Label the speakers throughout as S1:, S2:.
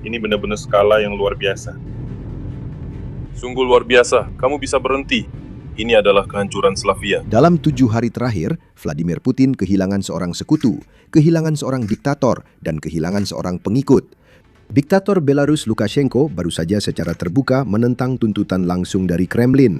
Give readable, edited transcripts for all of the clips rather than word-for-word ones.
S1: Ini benar-benar skala yang luar biasa. Sungguh luar biasa, kamu bisa berhenti. Ini adalah kehancuran Slavia.
S2: Dalam 7 hari terakhir, Vladimir Putin kehilangan seorang sekutu, kehilangan seorang diktator, dan kehilangan seorang pengikut. Diktator Belarus Lukashenko baru saja secara terbuka menentang tuntutan langsung dari Kremlin.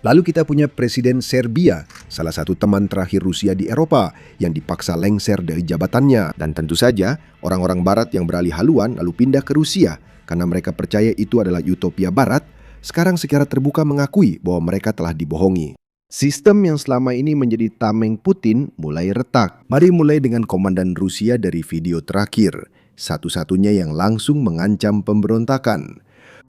S2: Lalu kita punya Presiden Serbia, salah satu teman terakhir Rusia di Eropa yang dipaksa lengser dari jabatannya. Dan tentu saja orang-orang Barat yang beralih haluan lalu pindah ke Rusia karena mereka percaya itu adalah utopia Barat, sekarang secara terbuka mengakui bahwa mereka telah dibohongi. Sistem yang selama ini menjadi tameng Putin mulai retak. Mari mulai dengan komandan Rusia dari video terakhir, satu-satunya yang langsung mengancam pemberontakan.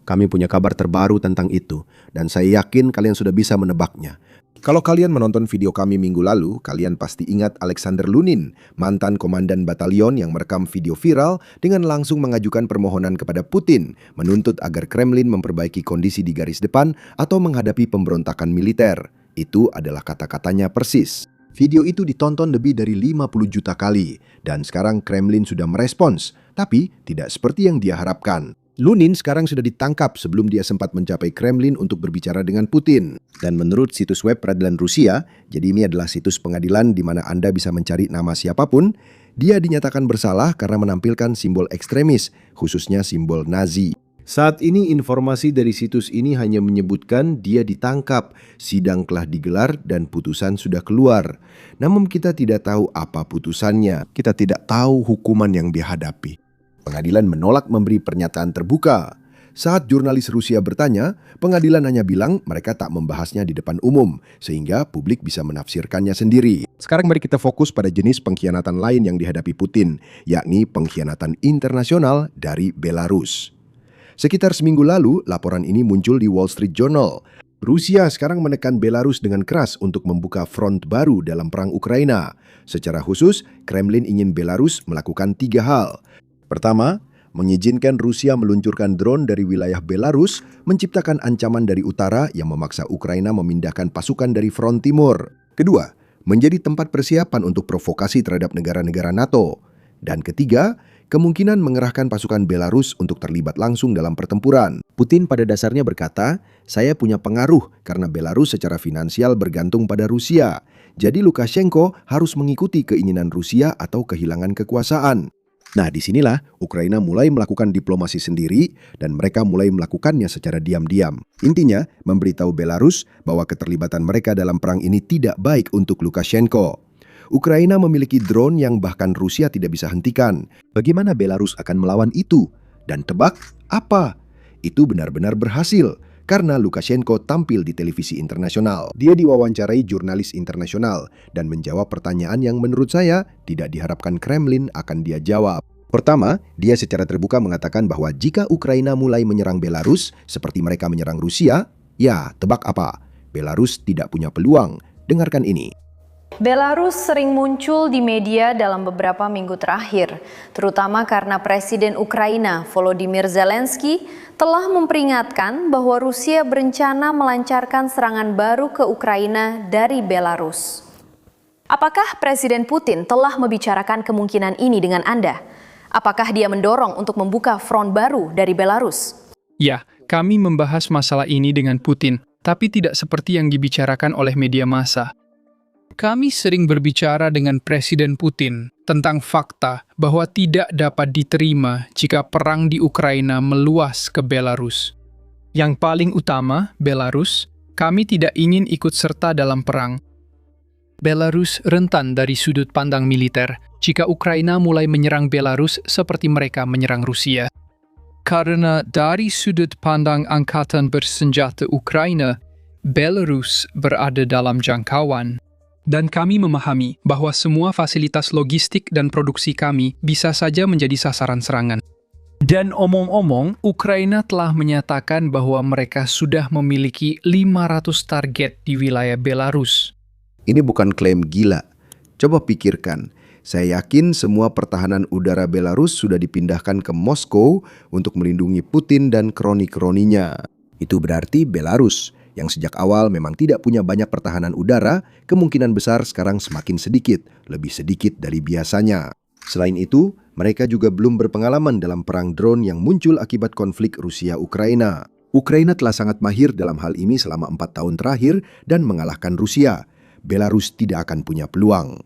S2: Kami punya kabar terbaru tentang itu, dan saya yakin kalian sudah bisa menebaknya. Kalau kalian menonton video kami minggu lalu, kalian pasti ingat Alexander Lunin, mantan komandan batalion yang merekam video viral dengan langsung mengajukan permohonan kepada Putin, menuntut agar Kremlin memperbaiki kondisi di garis depan atau menghadapi pemberontakan militer. Itu adalah kata-katanya persis. Video itu ditonton lebih dari 50 juta kali, dan sekarang Kremlin sudah merespons, tapi tidak seperti yang dia harapkan. Lunin sekarang sudah ditangkap sebelum dia sempat mencapai Kremlin untuk berbicara dengan Putin. Dan menurut situs web peradilan Rusia, jadi ini adalah situs pengadilan di mana Anda bisa mencari nama siapapun, dia dinyatakan bersalah karena menampilkan simbol ekstremis, khususnya simbol Nazi. Saat ini informasi dari situs ini hanya menyebutkan dia ditangkap, sidang telah digelar dan putusan sudah keluar. Namun kita tidak tahu apa putusannya, kita tidak tahu hukuman yang dihadapi. Pengadilan menolak memberi pernyataan terbuka. Saat jurnalis Rusia bertanya, pengadilan hanya bilang mereka tak membahasnya di depan umum, sehingga publik bisa menafsirkannya sendiri. Sekarang mari kita fokus pada jenis pengkhianatan lain yang dihadapi Putin, yakni pengkhianatan internasional dari Belarus. Sekitar seminggu lalu, laporan ini muncul di Wall Street Journal. Rusia sekarang menekan Belarus dengan keras untuk membuka front baru dalam perang Ukraina. Secara khusus, Kremlin ingin Belarus melakukan 3 hal. Pertama, mengizinkan Rusia meluncurkan drone dari wilayah Belarus, menciptakan ancaman dari utara yang memaksa Ukraina memindahkan pasukan dari front timur. Kedua, menjadi tempat persiapan untuk provokasi terhadap negara-negara NATO. Dan ketiga, kemungkinan mengerahkan pasukan Belarus untuk terlibat langsung dalam pertempuran. Putin pada dasarnya berkata, saya punya pengaruh karena Belarus secara finansial bergantung pada Rusia. Jadi Lukashenko harus mengikuti keinginan Rusia atau kehilangan kekuasaan. Nah, disinilah Ukraina mulai melakukan diplomasi sendiri dan mereka mulai melakukannya secara diam-diam. Intinya, memberitahu Belarus bahwa keterlibatan mereka dalam perang ini tidak baik untuk Lukashenko. Ukraina memiliki drone yang bahkan Rusia tidak bisa hentikan. Bagaimana Belarus akan melawan itu? Dan tebak apa? Itu benar-benar berhasil karena Lukashenko tampil di televisi internasional. Dia diwawancarai jurnalis internasional dan menjawab pertanyaan yang menurut saya tidak diharapkan Kremlin akan dia jawab. Pertama, dia secara terbuka mengatakan bahwa jika Ukraina mulai menyerang Belarus seperti mereka menyerang Rusia, ya tebak apa? Belarus tidak punya peluang. Dengarkan ini.
S3: Belarus sering muncul di media dalam beberapa minggu terakhir, terutama karena Presiden Ukraina Volodymyr Zelensky telah memperingatkan bahwa Rusia berencana melancarkan serangan baru ke Ukraina dari Belarus. Apakah Presiden Putin telah membicarakan kemungkinan ini dengan Anda? Apakah dia mendorong untuk membuka front baru dari Belarus?
S4: Ya, kami membahas masalah ini dengan Putin, tapi tidak seperti yang dibicarakan oleh media massa. Kami sering berbicara dengan Presiden Putin tentang fakta bahwa tidak dapat diterima jika perang di Ukraina meluas ke Belarus. Yang paling utama, Belarus, kami tidak ingin ikut serta dalam perang. Belarus rentan dari sudut pandang militer jika Ukraina mulai menyerang Belarus seperti mereka menyerang Rusia. Karena dari sudut pandang angkatan bersenjata Ukraina, Belarus berada dalam jangkauan. Dan kami memahami bahwa semua fasilitas logistik dan produksi kami bisa saja menjadi sasaran serangan. Dan omong-omong, Ukraina telah menyatakan bahwa mereka sudah memiliki 500 target di wilayah Belarus.
S2: Ini bukan klaim gila. Coba pikirkan, saya yakin semua pertahanan udara Belarus sudah dipindahkan ke Moskow untuk melindungi Putin dan kroni-kroninya. Itu berarti Belarus, yang sejak awal memang tidak punya banyak pertahanan udara, kemungkinan besar sekarang semakin sedikit, lebih sedikit dari biasanya. Selain itu, mereka juga belum berpengalaman dalam perang drone yang muncul akibat konflik Rusia-Ukraina. Ukraina telah sangat mahir dalam hal ini selama 4 tahun terakhir dan mengalahkan Rusia. Belarus tidak akan punya peluang.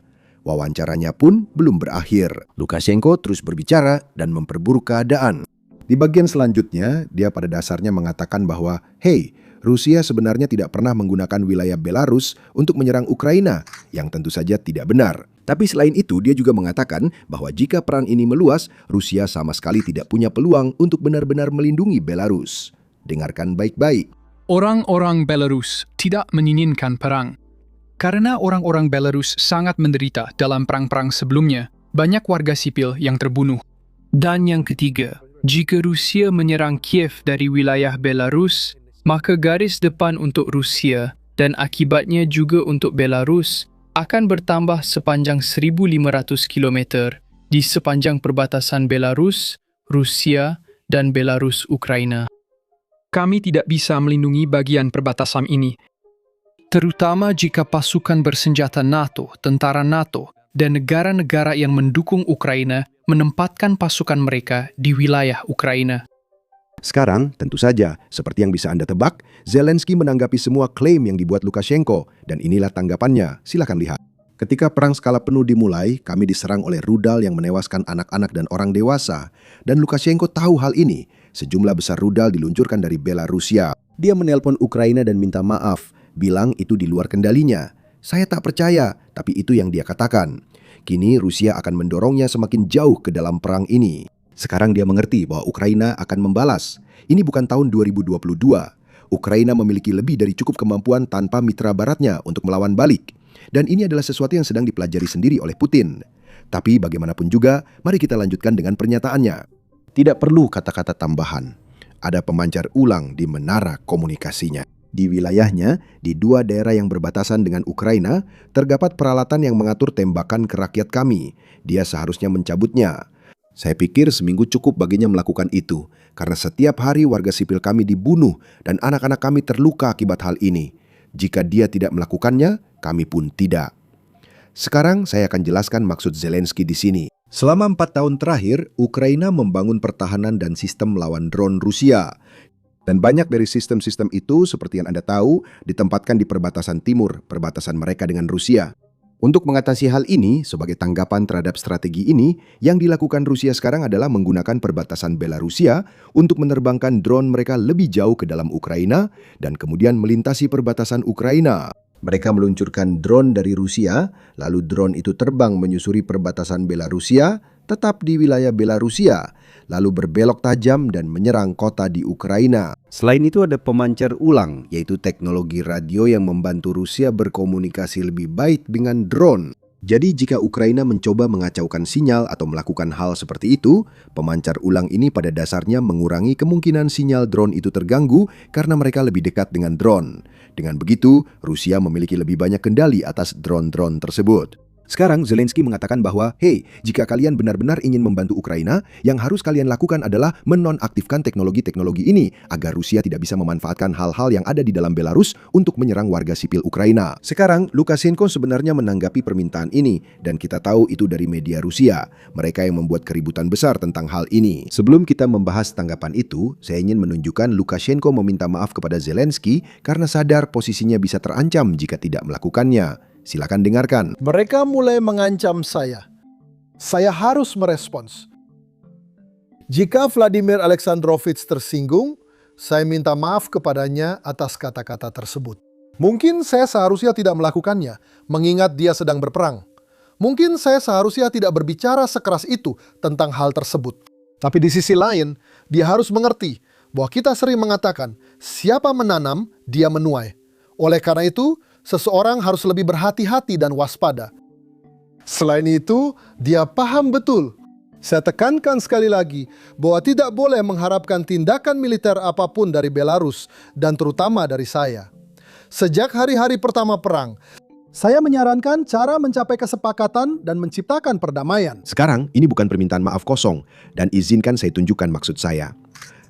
S2: Wawancaranya pun belum berakhir. Lukashenko terus berbicara dan memperburuk keadaan. Di bagian selanjutnya, dia pada dasarnya mengatakan bahwa, "Hey, Rusia sebenarnya tidak pernah menggunakan wilayah Belarus untuk menyerang Ukraina," yang tentu saja tidak benar. Tapi selain itu, dia juga mengatakan bahwa jika perang ini meluas, Rusia sama sekali tidak punya peluang untuk benar-benar melindungi Belarus. Dengarkan baik-baik.
S4: Orang-orang Belarus tidak menginginkan perang. Karena orang-orang Belarus sangat menderita dalam perang-perang sebelumnya, banyak warga sipil yang terbunuh. Dan yang ketiga, jika Rusia menyerang Kiev dari wilayah Belarus, maka garis depan untuk Rusia dan akibatnya juga untuk Belarus akan bertambah sepanjang 1.500 km di sepanjang perbatasan Belarus, Rusia, dan Belarus-Ukraina. Kami tidak bisa melindungi bagian perbatasan ini, terutama jika pasukan bersenjata NATO, tentara NATO, dan negara-negara yang mendukung Ukraina menempatkan pasukan mereka di wilayah Ukraina.
S2: Sekarang, tentu saja, seperti yang bisa Anda tebak, Zelensky menanggapi semua klaim yang dibuat Lukashenko, dan inilah tanggapannya, silakan lihat. Ketika perang skala penuh dimulai, kami diserang oleh rudal yang menewaskan anak-anak dan orang dewasa, dan Lukashenko tahu hal ini. Sejumlah besar rudal diluncurkan dari Belarusia. Dia menelpon Ukraina dan minta maaf, bilang itu di luar kendalinya. Saya tak percaya, tapi itu yang dia katakan. Kini Rusia akan mendorongnya semakin jauh ke dalam perang ini. Sekarang dia mengerti bahwa Ukraina akan membalas. Ini bukan tahun 2022. Ukraina memiliki lebih dari cukup kemampuan tanpa mitra baratnya untuk melawan balik. Dan ini adalah sesuatu yang sedang dipelajari sendiri oleh Putin. Tapi bagaimanapun juga, mari kita lanjutkan dengan pernyataannya. Tidak perlu kata-kata tambahan. Ada pemancar ulang di menara komunikasinya. Di wilayahnya, di 2 daerah yang berbatasan dengan Ukraina, terdapat peralatan yang mengatur tembakan ke rakyat kami. Dia seharusnya mencabutnya. Saya pikir seminggu cukup baginya melakukan itu, karena setiap hari warga sipil kami dibunuh dan anak-anak kami terluka akibat hal ini. Jika dia tidak melakukannya, kami pun tidak. Sekarang saya akan jelaskan maksud Zelensky di sini. Selama 4 tahun terakhir, Ukraina membangun pertahanan dan sistem melawan drone Rusia. Dan banyak dari sistem-sistem itu, seperti yang Anda tahu, ditempatkan di perbatasan timur, perbatasan mereka dengan Rusia. Untuk mengatasi hal ini, sebagai tanggapan terhadap strategi ini, yang dilakukan Rusia sekarang adalah menggunakan perbatasan Belarusia untuk menerbangkan drone mereka lebih jauh ke dalam Ukraina dan kemudian melintasi perbatasan Ukraina. Mereka meluncurkan drone dari Rusia, lalu drone itu terbang menyusuri perbatasan Belarusia, tetap di wilayah Belarusia, lalu berbelok tajam dan menyerang kota di Ukraina. Selain itu ada pemancar ulang, yaitu teknologi radio yang membantu Rusia berkomunikasi lebih baik dengan drone. Jadi jika Ukraina mencoba mengacaukan sinyal atau melakukan hal seperti itu, pemancar ulang ini pada dasarnya mengurangi kemungkinan sinyal drone itu terganggu karena mereka lebih dekat dengan drone. Dengan begitu, Rusia memiliki lebih banyak kendali atas drone-drone tersebut. Sekarang Zelensky mengatakan bahwa, hey, jika kalian benar-benar ingin membantu Ukraina, yang harus kalian lakukan adalah menonaktifkan teknologi-teknologi ini agar Rusia tidak bisa memanfaatkan hal-hal yang ada di dalam Belarus untuk menyerang warga sipil Ukraina. Sekarang, Lukashenko sebenarnya menanggapi permintaan ini, dan kita tahu itu dari media Rusia. Mereka yang membuat keributan besar tentang hal ini. Sebelum kita membahas tanggapan itu, saya ingin menunjukkan Lukashenko meminta maaf kepada Zelensky karena sadar posisinya bisa terancam jika tidak melakukannya. Silakan dengarkan.
S5: Mereka mulai mengancam saya. Saya harus merespons. Jika Vladimir Alexandrovich tersinggung, saya minta maaf kepadanya atas kata-kata tersebut. Mungkin saya seharusnya tidak melakukannya, mengingat dia sedang berperang. Mungkin saya seharusnya tidak berbicara sekeras itu tentang hal tersebut. Tapi di sisi lain, dia harus mengerti bahwa kita sering mengatakan, siapa menanam, dia menuai. Oleh karena itu, seseorang harus lebih berhati-hati dan waspada. Selain itu, dia paham betul. Saya tekankan sekali lagi bahwa tidak boleh mengharapkan tindakan militer apapun dari Belarus dan terutama dari saya. Sejak hari-hari pertama perang, saya menyarankan cara mencapai kesepakatan dan menciptakan perdamaian.
S2: Sekarang, ini bukan permintaan maaf kosong, dan izinkan saya tunjukkan maksud saya.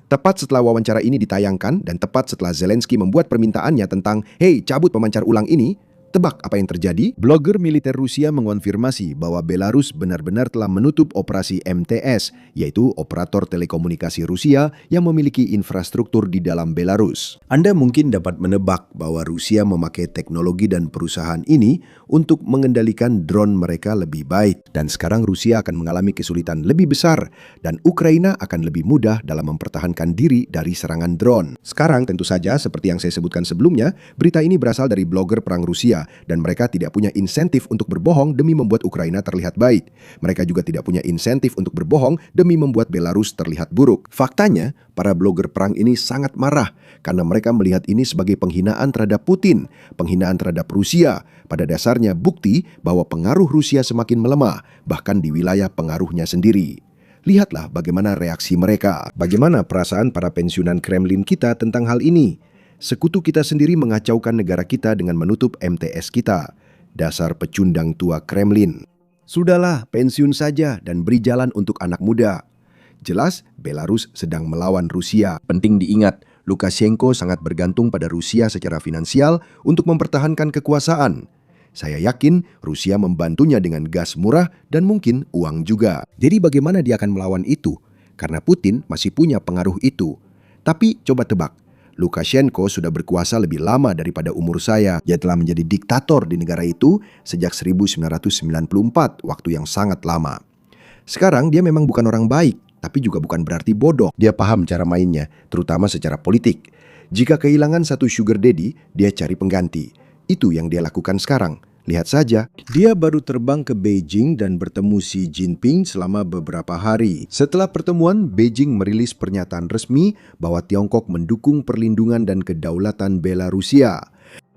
S2: Tepat setelah wawancara ini ditayangkan dan tepat setelah Zelensky membuat permintaannya tentang, hey, cabut pemancar ulang ini, Tebak apa yang terjadi? Blogger militer Rusia mengonfirmasi bahwa Belarus benar-benar telah menutup operasi MTS, yaitu operator telekomunikasi Rusia yang memiliki infrastruktur di dalam Belarus. Anda mungkin dapat menebak bahwa Rusia memakai teknologi dan perusahaan ini untuk mengendalikan drone mereka lebih baik. Dan sekarang Rusia akan mengalami kesulitan lebih besar dan Ukraina akan lebih mudah dalam mempertahankan diri dari serangan drone. Sekarang tentu saja seperti yang saya sebutkan sebelumnya, berita ini berasal dari blogger perang Rusia dan mereka tidak punya insentif untuk berbohong demi membuat Ukraina terlihat baik. Mereka juga tidak punya insentif untuk berbohong demi membuat Belarus terlihat buruk. Faktanya, para blogger perang ini sangat marah karena mereka melihat ini sebagai penghinaan terhadap Putin, penghinaan terhadap Rusia. Pada dasarnya bukti bahwa pengaruh Rusia semakin melemah, bahkan di wilayah pengaruhnya sendiri. Lihatlah bagaimana reaksi mereka. Bagaimana perasaan para pensiunan Kremlin kita tentang hal ini? Sekutu kita sendiri mengacaukan negara kita dengan menutup MTS kita. Dasar pecundang tua Kremlin. Sudahlah, pensiun saja dan beri jalan untuk anak muda. Jelas, Belarus sedang melawan Rusia. Penting diingat, Lukashenko sangat bergantung pada Rusia secara finansial untuk mempertahankan kekuasaan. Saya yakin Rusia membantunya dengan gas murah dan mungkin uang juga. Jadi bagaimana dia akan melawan itu? Karena Putin masih punya pengaruh itu. Tapi coba tebak. Lukashenko sudah berkuasa lebih lama daripada umur saya. Dia telah menjadi diktator di negara itu sejak 1994, waktu yang sangat lama. Sekarang dia memang bukan orang baik, tapi juga bukan berarti bodoh. Dia paham cara mainnya, terutama secara politik. Jika kehilangan satu sugar daddy, dia cari pengganti. Itu yang dia lakukan sekarang. Lihat saja, dia baru terbang ke Beijing dan bertemu Xi Jinping selama beberapa hari. Setelah pertemuan, Beijing merilis pernyataan resmi bahwa Tiongkok mendukung perlindungan dan kedaulatan Belarusia.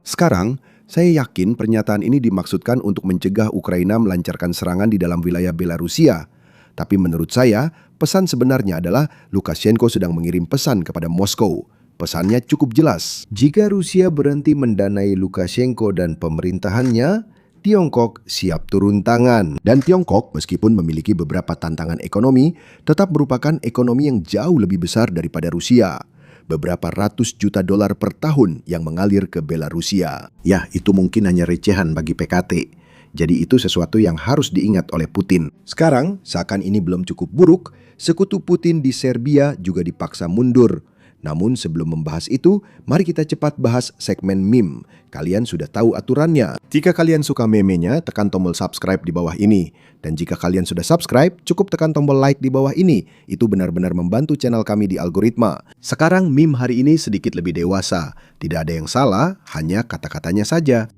S2: Sekarang, saya yakin pernyataan ini dimaksudkan untuk mencegah Ukraina melancarkan serangan di dalam wilayah Belarusia. Tapi menurut saya, pesan sebenarnya adalah Lukashenko sedang mengirim pesan kepada Moskow. Pesannya cukup jelas. Jika Rusia berhenti mendanai Lukashenko dan pemerintahannya, Tiongkok siap turun tangan. Dan Tiongkok, meskipun memiliki beberapa tantangan ekonomi, tetap merupakan ekonomi yang jauh lebih besar daripada Rusia. Beberapa ratus juta dolar per tahun yang mengalir ke Belarusia. Ya, itu mungkin hanya recehan bagi PKT. Jadi itu sesuatu yang harus diingat oleh Putin. Sekarang, seakan ini belum cukup buruk, sekutu Putin di Serbia juga dipaksa mundur. Namun sebelum membahas itu, mari kita cepat bahas segmen meme. Kalian sudah tahu aturannya. Jika kalian suka memenya, tekan tombol subscribe di bawah ini. Dan jika kalian sudah subscribe, cukup tekan tombol like di bawah ini. Itu benar-benar membantu channel kami di algoritma. Sekarang meme hari ini sedikit lebih dewasa. Tidak ada yang salah, hanya kata-katanya saja.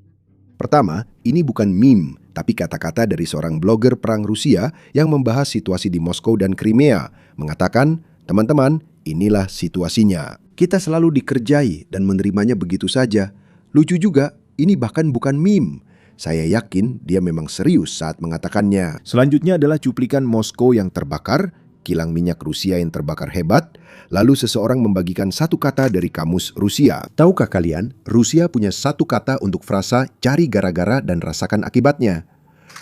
S2: Pertama, ini bukan meme, tapi kata-kata dari seorang blogger perang Rusia yang membahas situasi di Moskow dan Crimea. Mengatakan, teman-teman, inilah situasinya. Kita selalu dikerjai dan menerimanya begitu saja. Lucu juga, ini bahkan bukan meme. Saya yakin dia memang serius saat mengatakannya. Selanjutnya adalah cuplikan Moskow yang terbakar, kilang minyak Rusia yang terbakar hebat, lalu seseorang membagikan satu kata dari kamus Rusia. Tahukah kalian, Rusia punya satu kata untuk frasa cari gara-gara dan rasakan akibatnya.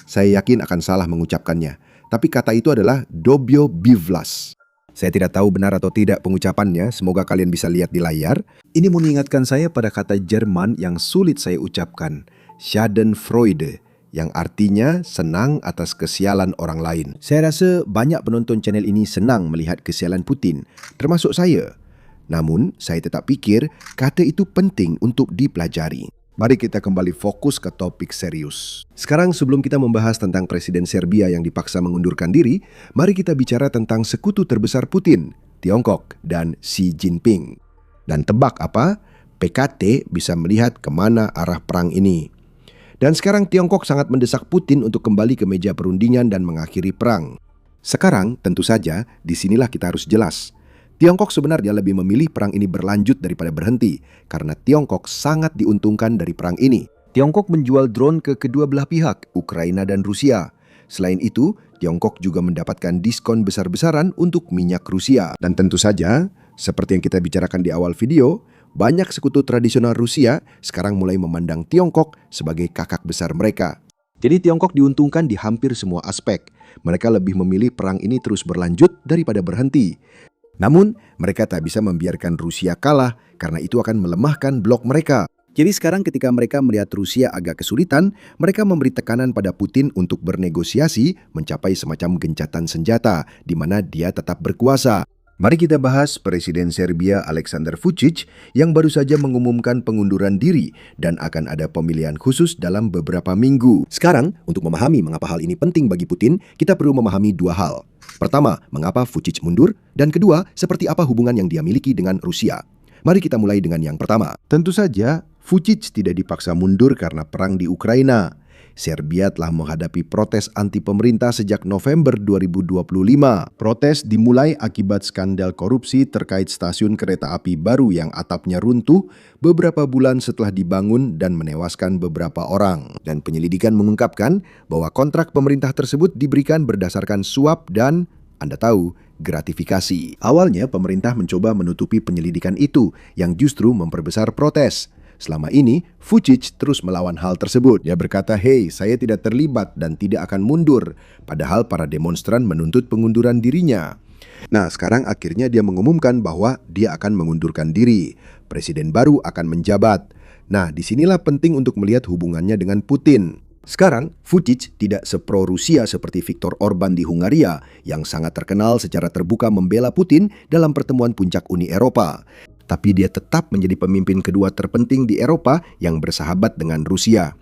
S2: Saya yakin akan salah mengucapkannya, tapi kata itu adalah dobyo bivlas. Saya tidak tahu benar atau tidak pengucapannya, semoga kalian bisa lihat di layar. Ini mengingatkan saya pada kata Jerman yang sulit saya ucapkan, Schadenfreude, yang artinya senang atas kesialan orang lain. Saya rasa banyak penonton channel ini senang melihat kesialan Putin, termasuk saya. Namun, saya tetap pikir kata itu penting untuk dipelajari. Mari kita kembali fokus ke topik serius. Sekarang sebelum kita membahas tentang Presiden Serbia yang dipaksa mengundurkan diri, mari kita bicara tentang sekutu terbesar Putin, Tiongkok dan Xi Jinping. Dan tebak apa? PKT bisa melihat kemana arah perang ini. Dan sekarang Tiongkok sangat mendesak Putin untuk kembali ke meja perundingan dan mengakhiri perang. Sekarang tentu saja disinilah kita harus jelas. Tiongkok sebenarnya lebih memilih perang ini berlanjut daripada berhenti, karena Tiongkok sangat diuntungkan dari perang ini. Tiongkok menjual drone ke kedua belah pihak, Ukraina dan Rusia. Selain itu, Tiongkok juga mendapatkan diskon besar-besaran untuk minyak Rusia. Dan tentu saja, seperti yang kita bicarakan di awal video, banyak sekutu tradisional Rusia sekarang mulai memandang Tiongkok sebagai kakak besar mereka. Jadi Tiongkok diuntungkan di hampir semua aspek. Mereka lebih memilih perang ini terus berlanjut daripada berhenti. Namun, mereka tak bisa membiarkan Rusia kalah karena itu akan melemahkan blok mereka. Jadi sekarang ketika mereka melihat Rusia agak kesulitan, mereka memberi tekanan pada Putin untuk bernegosiasi mencapai semacam gencatan senjata, di mana dia tetap berkuasa. Mari kita bahas Presiden Serbia Aleksandar Vučić yang baru saja mengumumkan pengunduran diri dan akan ada pemilihan khusus dalam beberapa minggu. Sekarang, untuk memahami mengapa hal ini penting bagi Putin, kita perlu memahami dua hal. Pertama, mengapa Vučić mundur? Dan kedua, seperti apa hubungan yang dia miliki dengan Rusia? Mari kita mulai dengan yang pertama. Tentu saja, Vučić tidak dipaksa mundur karena perang di Ukraina. Serbia telah menghadapi protes anti-pemerintah sejak November 2025. Protes dimulai akibat skandal korupsi terkait stasiun kereta api baru yang atapnya runtuh beberapa bulan setelah dibangun dan menewaskan beberapa orang. Dan penyelidikan mengungkapkan bahwa kontrak pemerintah tersebut diberikan berdasarkan suap dan, Anda tahu, gratifikasi. Awalnya pemerintah mencoba menutupi penyelidikan itu yang justru memperbesar protes. Selama ini, Vučić terus melawan hal tersebut. Dia berkata, "Hei, saya tidak terlibat dan tidak akan mundur." Padahal para demonstran menuntut pengunduran dirinya. Nah, sekarang akhirnya dia mengumumkan bahwa dia akan mengundurkan diri. Presiden baru akan menjabat. Nah, disinilah penting untuk melihat hubungannya dengan Putin. Sekarang, Vučić tidak sepro-Rusia seperti Viktor Orban di Hungaria yang sangat terkenal secara terbuka membela Putin dalam pertemuan puncak Uni Eropa. Tapi dia tetap menjadi pemimpin kedua terpenting di Eropa yang bersahabat dengan Rusia.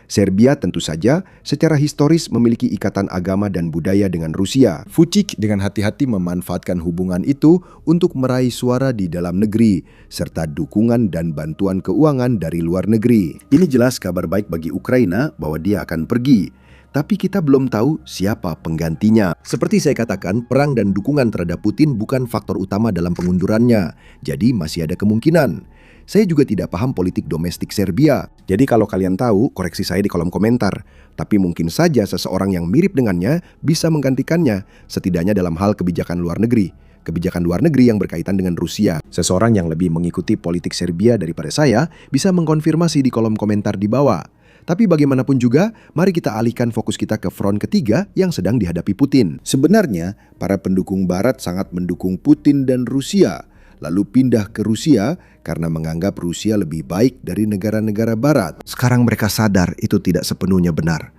S2: Serbia tentu saja secara historis memiliki ikatan agama dan budaya dengan Rusia. Vučić dengan hati-hati memanfaatkan hubungan itu untuk meraih suara di dalam negeri, serta dukungan dan bantuan keuangan dari luar negeri. Ini jelas kabar baik bagi Ukraina bahwa dia akan pergi. Tapi kita belum tahu siapa penggantinya. Seperti saya katakan, perang dan dukungan terhadap Putin bukan faktor utama dalam pengundurannya. Jadi masih ada kemungkinan. Saya juga tidak paham politik domestik Serbia. Jadi kalau kalian tahu, koreksi saya di kolom komentar. Tapi mungkin saja seseorang yang mirip dengannya bisa menggantikannya, setidaknya dalam hal kebijakan luar negeri. Kebijakan luar negeri yang berkaitan dengan Rusia. Seseorang yang lebih mengikuti politik Serbia daripada saya bisa mengkonfirmasi di kolom komentar di bawah. Tapi bagaimanapun juga, mari kita alihkan fokus kita ke front ketiga yang sedang dihadapi Putin. Sebenarnya, para pendukung Barat sangat mendukung Putin dan Rusia, lalu pindah ke Rusia karena menganggap Rusia lebih baik dari negara-negara Barat. Sekarang mereka sadar itu tidak sepenuhnya benar.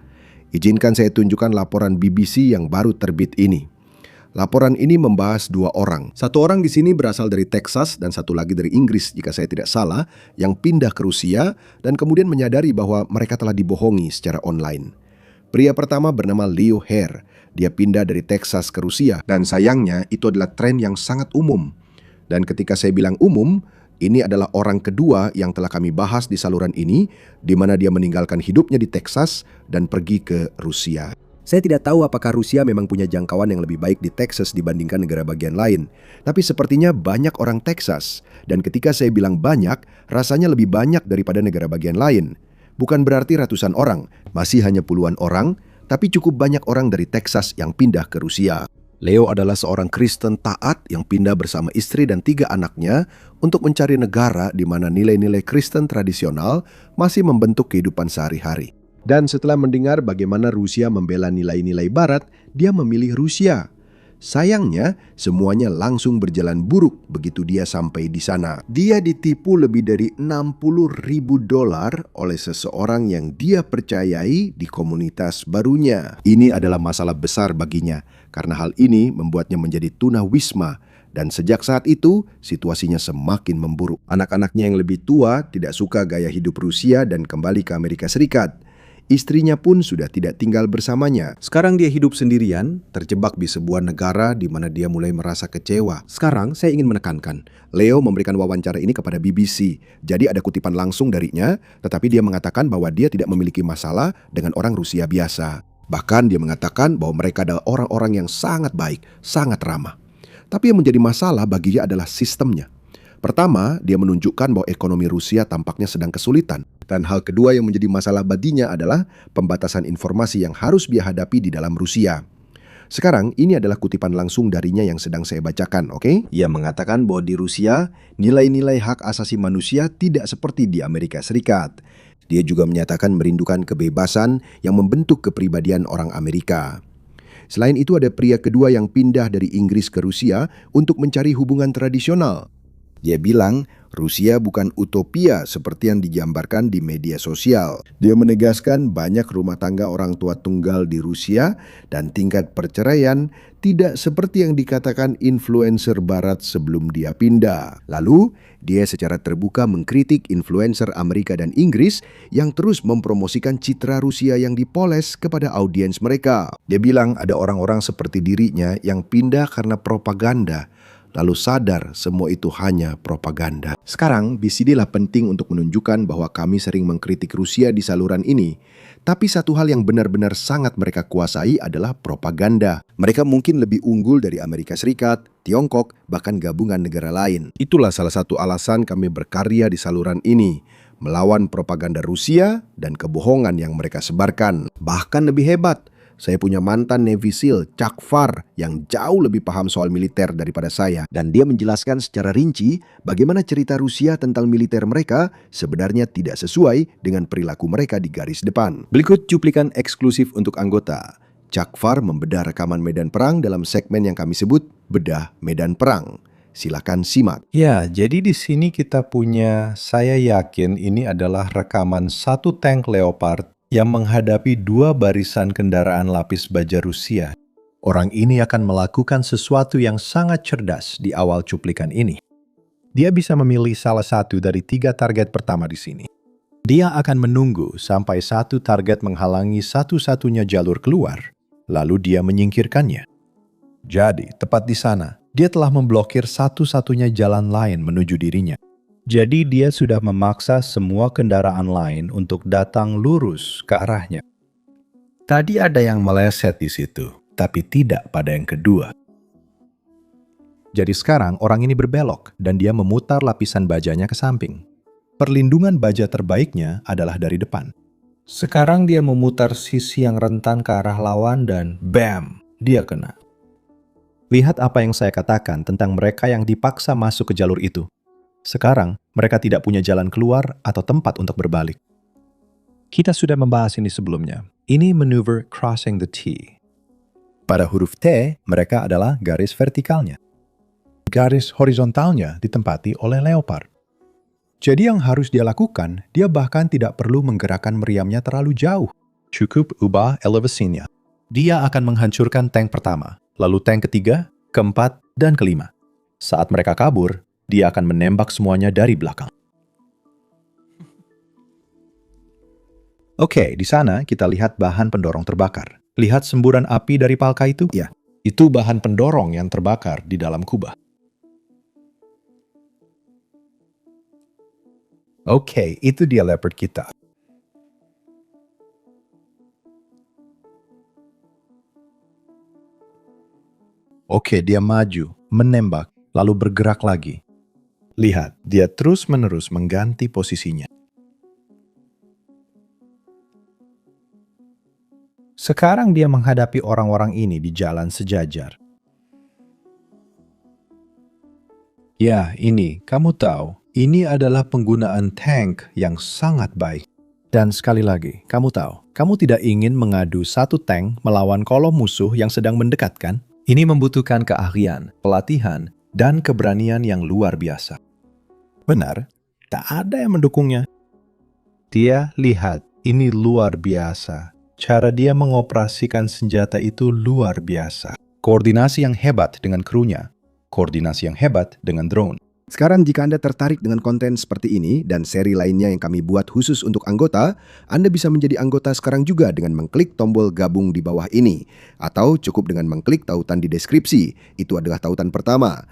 S2: Izinkan saya tunjukkan laporan BBC yang baru terbit ini. Laporan ini membahas dua orang. Satu orang di sini berasal dari Texas dan satu lagi dari Inggris jika saya tidak salah, yang pindah ke Rusia dan kemudian menyadari bahwa mereka telah dibohongi secara online. Pria pertama bernama Leo Hare. Dia pindah dari Texas ke Rusia dan sayangnya itu adalah tren yang sangat umum. Dan ketika saya bilang umum, ini adalah orang kedua yang telah kami bahas di saluran ini, di mana dia meninggalkan hidupnya di Texas dan pergi ke Rusia. Saya tidak tahu apakah Rusia memang punya jangkauan yang lebih baik di Texas dibandingkan negara bagian lain. Tapi sepertinya banyak orang Texas. Dan ketika saya bilang banyak, rasanya lebih banyak daripada negara bagian lain. Bukan berarti ratusan orang, masih hanya puluhan orang, tapi cukup banyak orang dari Texas yang pindah ke Rusia. Leo adalah seorang Kristen taat yang pindah bersama istri dan 3 anaknya untuk mencari negara di mana nilai-nilai Kristen tradisional masih membentuk kehidupan sehari-hari. Dan setelah mendengar bagaimana Rusia membela nilai-nilai Barat, dia memilih Rusia. Sayangnya, semuanya langsung berjalan buruk begitu dia sampai di sana. Dia ditipu lebih dari $60.000 oleh seseorang yang dia percayai di komunitas barunya. Ini adalah masalah besar baginya, karena hal ini membuatnya menjadi tunawisma. Dan sejak saat itu, situasinya semakin memburuk. Anak-anaknya yang lebih tua tidak suka gaya hidup Rusia dan kembali ke Amerika Serikat. Istrinya pun sudah tidak tinggal bersamanya. Sekarang dia hidup sendirian, terjebak di sebuah negara di mana dia mulai merasa kecewa. Sekarang saya ingin menekankan, Leo memberikan wawancara ini kepada BBC. Jadi ada kutipan langsung darinya, tetapi dia mengatakan bahwa dia tidak memiliki masalah dengan orang Rusia biasa. Bahkan dia mengatakan bahwa mereka adalah orang-orang yang sangat baik, sangat ramah. Tapi yang menjadi masalah baginya adalah sistemnya. Pertama, dia menunjukkan bahwa ekonomi Rusia tampaknya sedang kesulitan. Dan hal kedua yang menjadi masalah baginya adalah pembatasan informasi yang harus dia hadapi di dalam Rusia. Sekarang, ini adalah kutipan langsung darinya yang sedang saya bacakan, oke? Ia mengatakan bahwa di Rusia, nilai-nilai hak asasi manusia tidak seperti di Amerika Serikat. Dia juga menyatakan merindukan kebebasan yang membentuk kepribadian orang Amerika. Selain itu ada pria kedua yang pindah dari Inggris ke Rusia untuk mencari hubungan tradisional. Dia bilang Rusia bukan utopia seperti yang digambarkan di media sosial. Dia menegaskan banyak rumah tangga orang tua tunggal di Rusia dan tingkat perceraian tidak seperti yang dikatakan influencer barat sebelum dia pindah. Lalu, dia secara terbuka mengkritik influencer Amerika dan Inggris yang terus mempromosikan citra Rusia yang dipoles kepada audiens mereka. Dia bilang ada orang-orang seperti dirinya yang pindah karena propaganda, lalu sadar semua itu hanya propaganda. Sekarang, BCD lah penting untuk menunjukkan bahwa kami sering mengkritik Rusia di saluran ini. Tapi satu hal yang benar-benar sangat mereka kuasai adalah propaganda. Mereka mungkin lebih unggul dari Amerika Serikat, Tiongkok, bahkan gabungan negara lain. Itulah salah satu alasan kami berkarya di saluran ini, melawan propaganda Rusia dan kebohongan yang mereka sebarkan. Bahkan lebih hebat, saya punya mantan Navy SEAL, Chuck Farr, yang jauh lebih paham soal militer daripada saya. Dan dia menjelaskan secara rinci bagaimana cerita Rusia tentang militer mereka sebenarnya tidak sesuai dengan perilaku mereka di garis depan. Berikut cuplikan eksklusif untuk anggota. Chuck Farr membedah rekaman medan perang dalam segmen yang kami sebut Bedah Medan Perang. Silakan simak.
S6: Ya, jadi di sini kita punya, saya yakin ini adalah rekaman satu tank Leopard yang menghadapi dua barisan kendaraan lapis baja Rusia. Orang ini akan melakukan sesuatu yang sangat cerdas di awal cuplikan ini. Dia bisa memilih salah satu dari 3 target pertama di sini. Dia akan menunggu sampai satu target menghalangi satu-satunya jalur keluar, lalu dia menyingkirkannya. Jadi, tepat di sana, dia telah memblokir satu-satunya jalan lain menuju dirinya. Jadi dia sudah memaksa semua kendaraan lain untuk datang lurus ke arahnya. Tadi ada yang meleset di situ, tapi tidak pada yang kedua. Jadi sekarang orang ini berbelok dan dia memutar lapisan bajanya ke samping. Perlindungan baja terbaiknya adalah dari depan. Sekarang dia memutar sisi yang rentan ke arah lawan dan bam, dia kena. Lihat apa yang saya katakan tentang mereka yang dipaksa masuk ke jalur itu. Sekarang, mereka tidak punya jalan keluar atau tempat untuk berbalik. Kita sudah membahas ini sebelumnya. Ini maneuver crossing the T. Pada huruf T, mereka adalah garis vertikalnya. Garis horizontalnya ditempati oleh Leopard. Jadi yang harus dia lakukan, dia bahkan tidak perlu menggerakkan meriamnya terlalu jauh. Cukup ubah elevasinya. Dia akan menghancurkan tank pertama, lalu tank ketiga, keempat, dan kelima. Saat mereka kabur, dia akan menembak semuanya dari belakang. Oke, di sana kita lihat bahan pendorong terbakar. Lihat semburan api dari palka itu? Ya, itu bahan pendorong yang terbakar di dalam kubah. Oke, itu dia Leopard kita. Oke, dia maju, menembak, lalu bergerak lagi. Lihat, dia terus-menerus mengganti posisinya. Sekarang dia menghadapi orang-orang ini di jalan sejajar. Ya, ini, kamu tahu, ini adalah penggunaan tank yang sangat baik. Dan sekali lagi, kamu tahu, kamu tidak ingin mengadu satu tank melawan kolom musuh yang sedang mendekat, kan? Ini membutuhkan keahlian, pelatihan, dan keberanian yang luar biasa. Benar, tak ada yang mendukungnya. Dia lihat, ini luar biasa. Cara dia mengoperasikan senjata itu luar biasa. Koordinasi yang hebat dengan krunya. Koordinasi yang hebat dengan drone.
S2: Sekarang jika Anda tertarik dengan konten seperti ini dan seri lainnya yang kami buat khusus untuk anggota, Anda bisa menjadi anggota sekarang juga dengan mengklik tombol gabung di bawah ini. Atau cukup dengan mengklik tautan di deskripsi. Itu adalah tautan pertama.